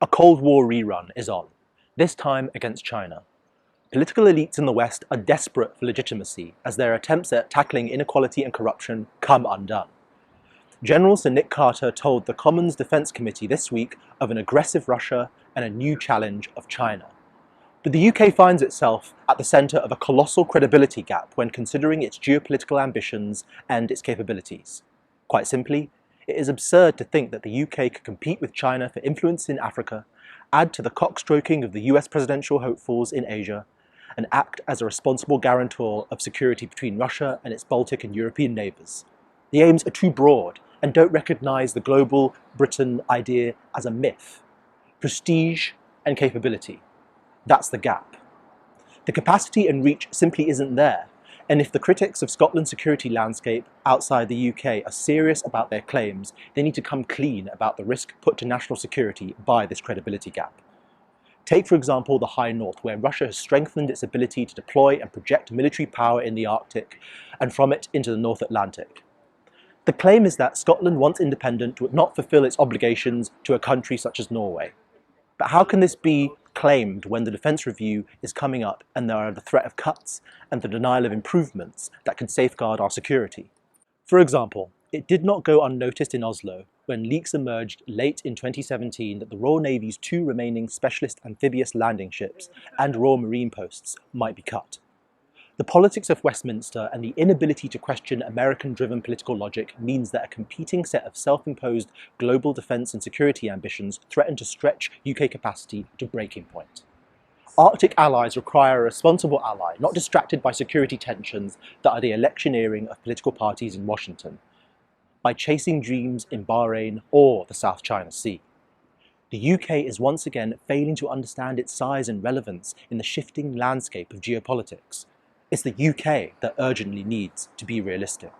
A Cold War rerun is on, this time against China. Political elites in the West are desperate for legitimacy as their attempts at tackling inequality and corruption come undone. General Sir Nick Carter told the Commons Defence Committee this week of an aggressive Russia and a new challenge of China. But the UK finds itself at the centre of a colossal credibility gap when considering its geopolitical ambitions and its capabilities. Quite simply, it is absurd to think that the UK could compete with China for influence in Africa, add to the cockstroking of the US presidential hopefuls in Asia, and act as a responsible guarantor of security between Russia and its Baltic and European neighbours. The aims are too broad and don't recognise the global Britain idea as a myth. Prestige and capability. That's the gap. The capacity and reach simply isn't there, and if the critics of Scotland's security landscape outside the UK are serious about their claims, they need to come clean about the risk put to national security by this credibility gap. Take, for example, the High North, where Russia has strengthened its ability to deploy and project military power in the Arctic, and from it into the North Atlantic. The claim is that Scotland, once independent, would not fulfil its obligations to a country such as Norway. But how can this be claimed when the Defence Review is coming up and there are the threat of cuts and the denial of improvements that could safeguard our security? For example, it did not go unnoticed in Oslo when leaks emerged late in 2017 that the Royal Navy's 2 remaining specialist amphibious landing ships and Royal Marine posts might be cut. The politics of Westminster and the inability to question American-driven political logic means that a competing set of self-imposed global defence and security ambitions threaten to stretch UK capacity to breaking point. Arctic allies require a responsible ally, not distracted by security tensions that are the electioneering of political parties in Washington, by chasing dreams in Bahrain or the South China Sea. The UK is once again failing to understand its size and relevance in the shifting landscape of geopolitics. It's the UK that urgently needs to be realistic.